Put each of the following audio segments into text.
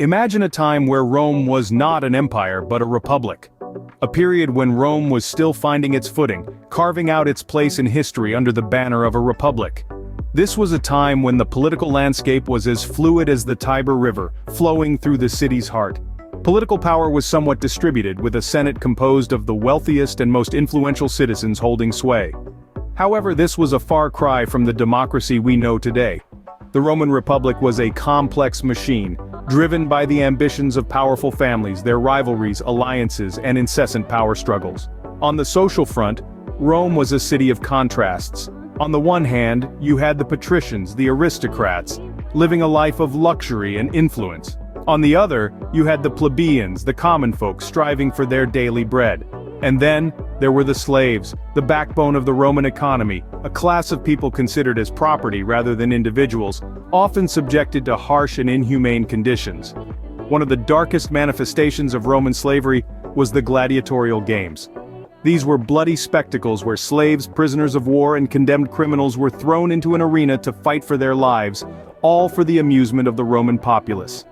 Imagine a time where Rome was not an empire but a republic. A period when Rome was still finding its footing, carving out its place in history under the banner of a republic. This was a time when the political landscape was as fluid as the Tiber River, flowing through the city's heart. Political power was somewhat distributed, with a senate composed of the wealthiest and most influential citizens holding sway. However, this was a far cry from the democracy we know today. The Roman Republic was a complex machine, driven by the ambitions of powerful families, their rivalries, alliances, and incessant power struggles. On the social front, Rome was a city of contrasts. On the one hand, you had the patricians, the aristocrats, living a life of luxury and influence. On the other, you had the plebeians, the common folk, striving for their daily bread. And then, there were the slaves, the backbone of the Roman economy, a class of people considered as property rather than individuals, often subjected to harsh and inhumane conditions. One of the darkest manifestations of Roman slavery was the gladiatorial games. These were bloody spectacles where slaves, prisoners of war, and condemned criminals were thrown into an arena to fight for their lives, all for the amusement of the Roman populace.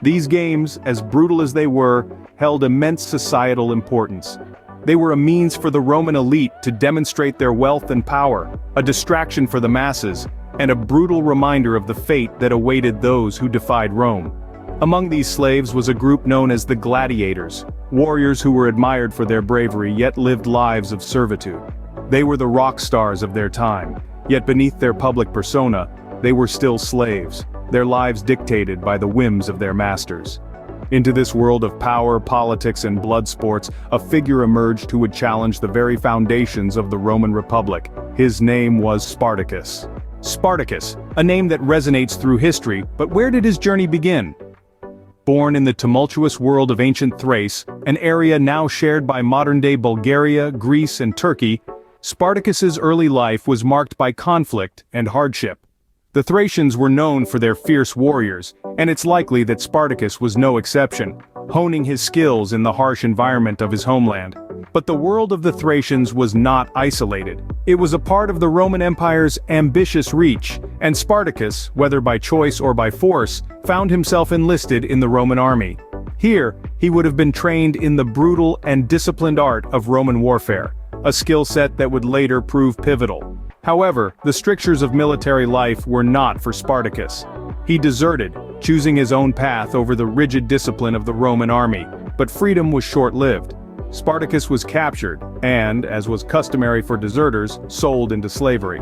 These games, as brutal as they were, held immense societal importance. They were a means for the Roman elite to demonstrate their wealth and power, a distraction for the masses, and a brutal reminder of the fate that awaited those who defied Rome. Among these slaves was a group known as the Gladiators, warriors who were admired for their bravery yet lived lives of servitude. They were the rock stars of their time, yet beneath their public persona, they were still slaves, their lives dictated by the whims of their masters. Into this world of power, politics, and blood sports, a figure emerged who would challenge the very foundations of the Roman Republic. His name was Spartacus. Spartacus, a name that resonates through history, but where did his journey begin? Born in the tumultuous world of ancient Thrace, an area now shared by modern-day Bulgaria, Greece, and Turkey, Spartacus's early life was marked by conflict and hardship. The Thracians were known for their fierce warriors, and it's likely that Spartacus was no exception, honing his skills in the harsh environment of his homeland. But the world of the Thracians was not isolated. It was a part of the Roman Empire's ambitious reach, and Spartacus, whether by choice or by force, found himself enlisted in the Roman army. Here, he would have been trained in the brutal and disciplined art of Roman warfare, a skill set that would later prove pivotal. However, the strictures of military life were not for Spartacus. He deserted, choosing his own path over the rigid discipline of the Roman army, but freedom was short-lived. Spartacus was captured, and, as was customary for deserters, sold into slavery.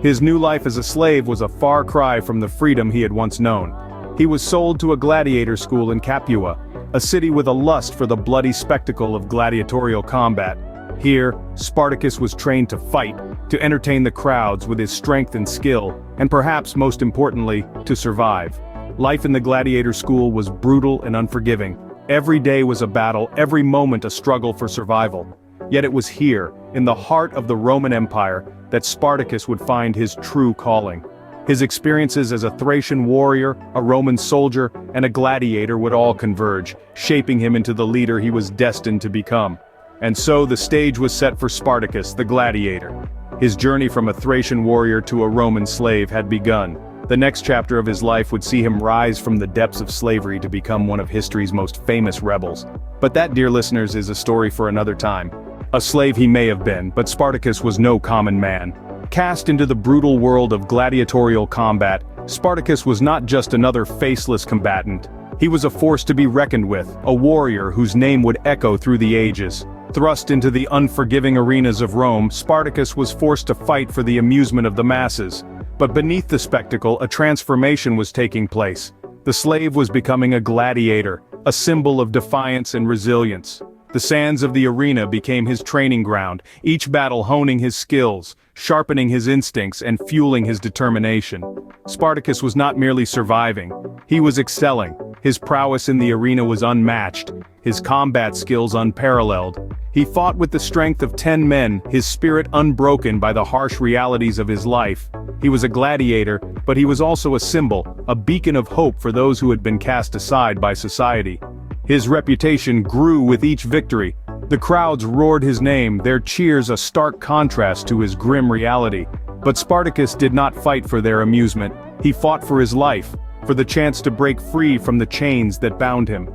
His new life as a slave was a far cry from the freedom he had once known. He was sold to a gladiator school in Capua, a city with a lust for the bloody spectacle of gladiatorial combat. Here, Spartacus was trained to fight, to entertain the crowds with his strength and skill, and perhaps most importantly, to survive. Life in the gladiator school was brutal and unforgiving. Every day was a battle, every moment a struggle for survival. Yet it was here, in the heart of the Roman Empire, that Spartacus would find his true calling. His experiences as a Thracian warrior, a Roman soldier, and a gladiator would all converge, shaping him into the leader he was destined to become. And so the stage was set for Spartacus, the gladiator. His journey from a Thracian warrior to a Roman slave had begun. The next chapter of his life would see him rise from the depths of slavery to become one of history's most famous rebels. But that, dear listeners, is a story for another time. A slave he may have been, but Spartacus was no common man. Cast into the brutal world of gladiatorial combat, Spartacus was not just another faceless combatant. He was a force to be reckoned with, a warrior whose name would echo through the ages. Thrust into the unforgiving arenas of Rome, Spartacus was forced to fight for the amusement of the masses. But beneath the spectacle, a transformation was taking place. The slave was becoming a gladiator, a symbol of defiance and resilience. The sands of the arena became his training ground, each battle honing his skills, sharpening his instincts, and fueling his determination. Spartacus was not merely surviving, he was excelling. His prowess in the arena was unmatched, his combat skills unparalleled. He fought with the strength of 10 men, his spirit unbroken by the harsh realities of his life. He was a gladiator, but he was also a symbol, a beacon of hope for those who had been cast aside by society. His reputation grew with each victory. The crowds roared his name, their cheers a stark contrast to his grim reality. But Spartacus did not fight for their amusement, he fought for his life. for the chance to break free from the chains that bound him.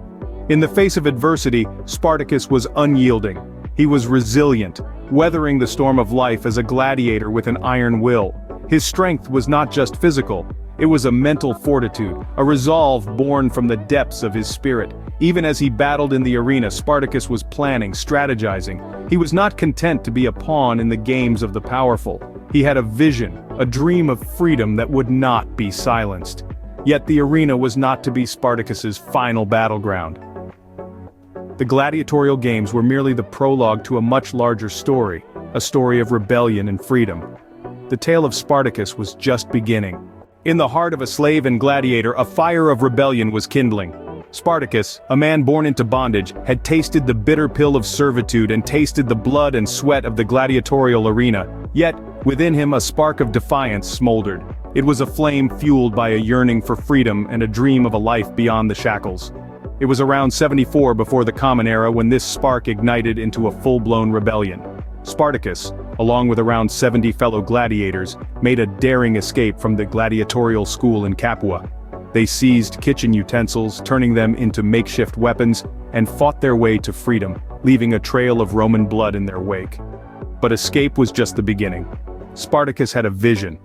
In the face of adversity, Spartacus was unyielding. He was resilient, weathering the storm of life as a gladiator with an iron will. His strength was not just physical, it was a mental fortitude, a resolve born from the depths of his spirit. Even as he battled in the arena, Spartacus was planning, strategizing. He was not content to be a pawn in the games of the powerful. He had a vision, a dream of freedom that would not be silenced. Yet the arena was not to be Spartacus's final battleground. The gladiatorial games were merely the prologue to a much larger story, a story of rebellion and freedom. The tale of Spartacus was just beginning. In the heart of a slave and gladiator, a fire of rebellion was kindling. Spartacus, a man born into bondage, had tasted the bitter pill of servitude and tasted the blood and sweat of the gladiatorial arena. Yet, within him a spark of defiance smoldered. It was a flame fueled by a yearning for freedom and a dream of a life beyond the shackles. It was around 74 before the Common Era when this spark ignited into a full-blown rebellion. Spartacus, along with around 70 fellow gladiators, made a daring escape from the gladiatorial school in Capua. They seized kitchen utensils, turning them into makeshift weapons, and fought their way to freedom, leaving a trail of Roman blood in their wake. But escape was just the beginning. Spartacus had a vision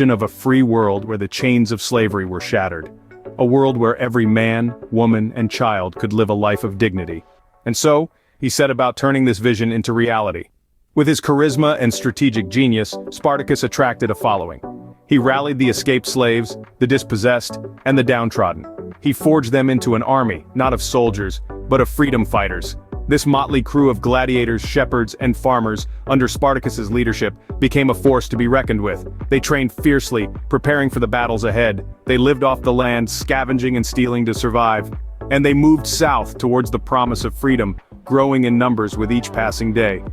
of a free world where the chains of slavery were shattered. A world where every man, woman, and child could live a life of dignity. And so, he set about turning this vision into reality. With his charisma and strategic genius, Spartacus attracted a following. He rallied the escaped slaves, the dispossessed, and the downtrodden. He forged them into an army, not of soldiers, but of freedom fighters. This motley crew of gladiators, shepherds, and farmers, under Spartacus's leadership, became a force to be reckoned with. They trained fiercely, preparing for the battles ahead. They lived off the land, scavenging and stealing to survive. And they moved south towards the promise of freedom, growing in numbers with each passing day.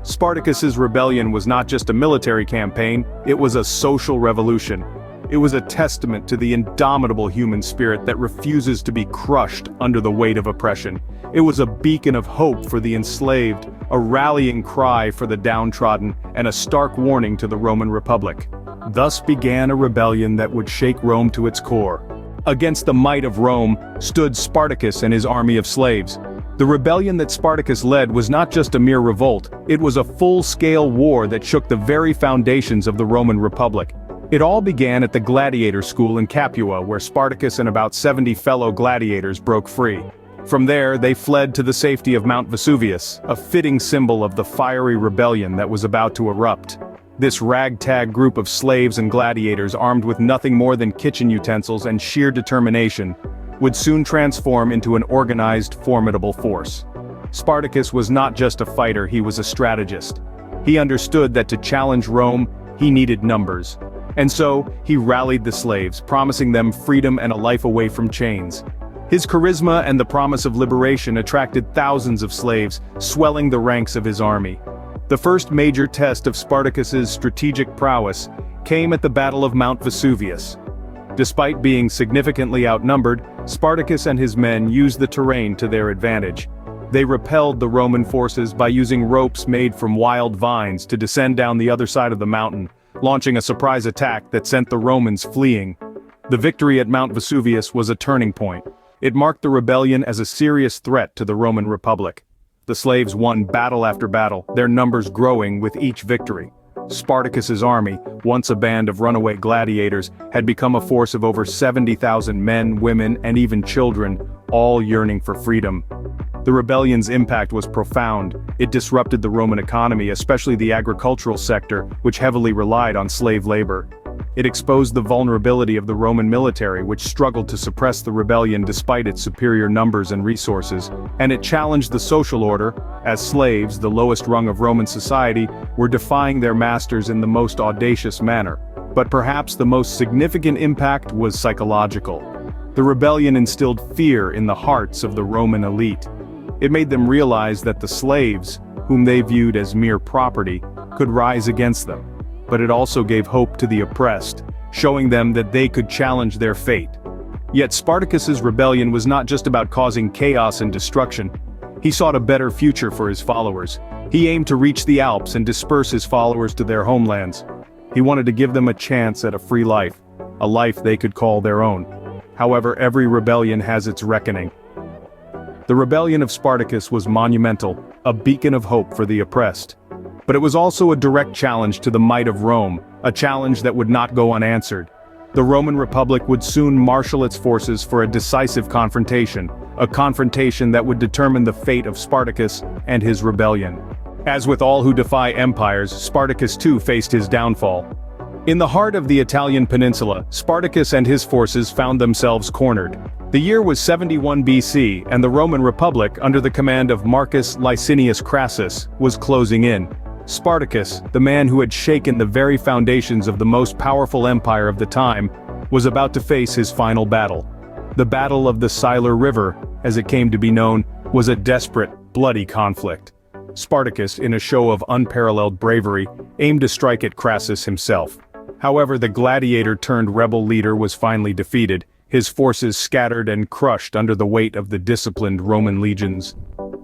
Spartacus's rebellion was not just a military campaign, it was a social revolution. It was a testament to the indomitable human spirit that refuses to be crushed under the weight of oppression. It was a beacon of hope for the enslaved, a rallying cry for the downtrodden, and a stark warning to the Roman Republic. Thus began a rebellion that would shake Rome to its core. Against the might of Rome stood Spartacus and his army of slaves. The rebellion that Spartacus led was not just a mere revolt, it was a full-scale war that shook the very foundations of the Roman Republic. It all began at the Gladiator school in Capua, where Spartacus and about 70 fellow gladiators broke free. From there, they fled to the safety of Mount Vesuvius, a fitting symbol of the fiery rebellion that was about to erupt. This ragtag group of slaves and gladiators, armed with nothing more than kitchen utensils and sheer determination, would soon transform into an organized, formidable force. Spartacus was not just a fighter, he was a strategist. He understood that to challenge Rome, he needed numbers. And so, he rallied the slaves, promising them freedom and a life away from chains. His charisma and the promise of liberation attracted thousands of slaves, swelling the ranks of his army. The first major test of Spartacus's strategic prowess came at the Battle of Mount Vesuvius. Despite being significantly outnumbered, Spartacus and his men used the terrain to their advantage. They repelled the Roman forces by using ropes made from wild vines to descend down the other side of the mountain, launching a surprise attack that sent the Romans fleeing. The victory at Mount Vesuvius was a turning point. It marked the rebellion as a serious threat to the Roman Republic. The slaves won battle after battle, their numbers growing with each victory. Spartacus's army, once a band of runaway gladiators, had become a force of over 70,000 men, women, and even children, all yearning for freedom. The rebellion's impact was profound. It disrupted the Roman economy, especially the agricultural sector, which heavily relied on slave labor. It exposed the vulnerability of the Roman military, which struggled to suppress the rebellion despite its superior numbers and resources, and it challenged the social order, as slaves, the lowest rung of Roman society, were defying their masters in the most audacious manner. But perhaps the most significant impact was psychological. The rebellion instilled fear in the hearts of the Roman elite. It made them realize that the slaves, whom they viewed as mere property, could rise against them. But it also gave hope to the oppressed, showing them that they could challenge their fate. Yet Spartacus's rebellion was not just about causing chaos and destruction. He sought a better future for his followers. He aimed to reach the Alps and disperse his followers to their homelands. He wanted to give them a chance at a free life, a life they could call their own. However, every rebellion has its reckoning. The rebellion of Spartacus was monumental, a beacon of hope for the oppressed. But it was also a direct challenge to the might of Rome, a challenge that would not go unanswered. The Roman Republic would soon marshal its forces for a decisive confrontation, a confrontation that would determine the fate of Spartacus and his rebellion. As with all who defy empires, Spartacus too faced his downfall. In the heart of the Italian peninsula, Spartacus and his forces found themselves cornered. The year was 71 BC, and the Roman Republic, under the command of Marcus Licinius Crassus, was closing in. Spartacus, the man who had shaken the very foundations of the most powerful empire of the time, was about to face his final battle. The Battle of the Siler River, as it came to be known, was a desperate, bloody conflict. Spartacus, in a show of unparalleled bravery, aimed to strike at Crassus himself. However, the gladiator-turned-rebel leader was finally defeated, his forces scattered and crushed under the weight of the disciplined Roman legions.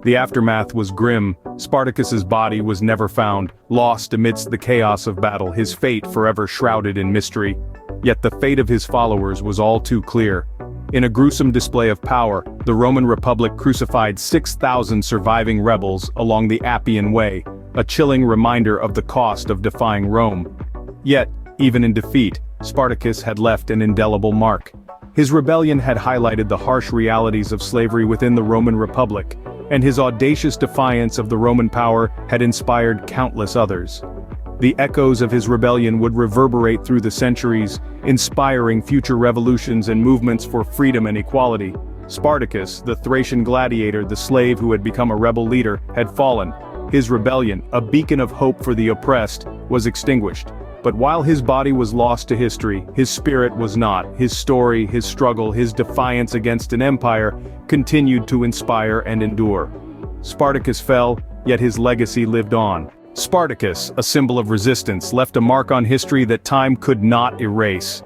The aftermath was grim. Spartacus's body was never found, lost amidst the chaos of battle, his fate forever shrouded in mystery. Yet the fate of his followers was all too clear. In a gruesome display of power, the Roman Republic crucified 6,000 surviving rebels along the Appian Way, a chilling reminder of the cost of defying Rome. Yet, even in defeat, Spartacus had left an indelible mark. His rebellion had highlighted the harsh realities of slavery within the Roman Republic, and his audacious defiance of the Roman power had inspired countless others. The echoes of his rebellion would reverberate through the centuries, inspiring future revolutions and movements for freedom and equality. Spartacus, the Thracian gladiator, the slave who had become a rebel leader, had fallen. His rebellion, a beacon of hope for the oppressed, was extinguished. But while his body was lost to history, his spirit was not. His story, his struggle, his defiance against an empire continued to inspire and endure. Spartacus fell, yet his legacy lived on. Spartacus, a symbol of resistance, left a mark on history that time could not erase.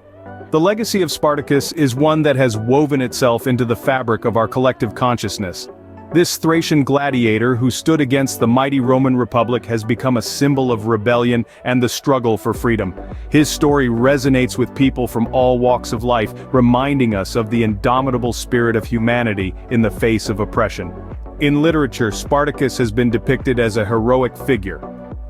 The legacy of Spartacus is one that has woven itself into the fabric of our collective consciousness. This Thracian gladiator who stood against the mighty Roman Republic has become a symbol of rebellion and the struggle for freedom. His story resonates with people from all walks of life, reminding us of the indomitable spirit of humanity in the face of oppression. In literature, Spartacus has been depicted as a heroic figure.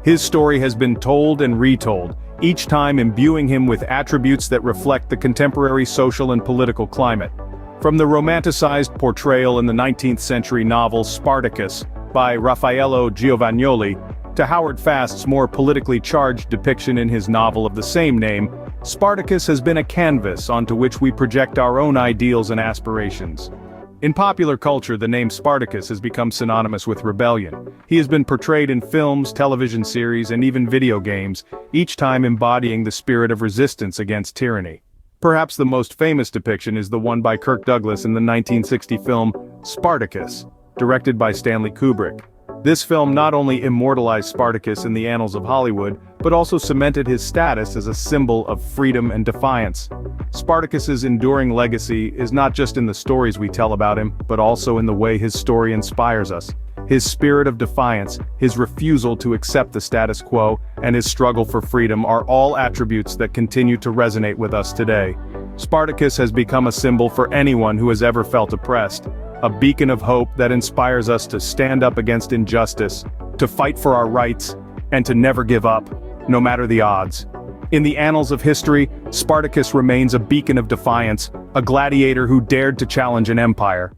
His story has been told and retold, each time imbuing him with attributes that reflect the contemporary social and political climate. From the romanticized portrayal in the 19th century novel Spartacus by Raffaello Giovannioli, to Howard Fast's more politically charged depiction in his novel of the same name, Spartacus has been a canvas onto which we project our own ideals and aspirations. In popular culture, the name Spartacus has become synonymous with rebellion. He has been portrayed in films, television series, and even video games, each time embodying the spirit of resistance against tyranny. Perhaps the most famous depiction is the one by Kirk Douglas in the 1960 film Spartacus, directed by Stanley Kubrick. This film not only immortalized Spartacus in the annals of Hollywood, but also cemented his status as a symbol of freedom and defiance. Spartacus's enduring legacy is not just in the stories we tell about him, but also in the way his story inspires us. His spirit of defiance, his refusal to accept the status quo, and his struggle for freedom are all attributes that continue to resonate with us today. Spartacus has become a symbol for anyone who has ever felt oppressed, a beacon of hope that inspires us to stand up against injustice, to fight for our rights, and to never give up, no matter the odds. In the annals of history, Spartacus remains a beacon of defiance, a gladiator who dared to challenge an empire.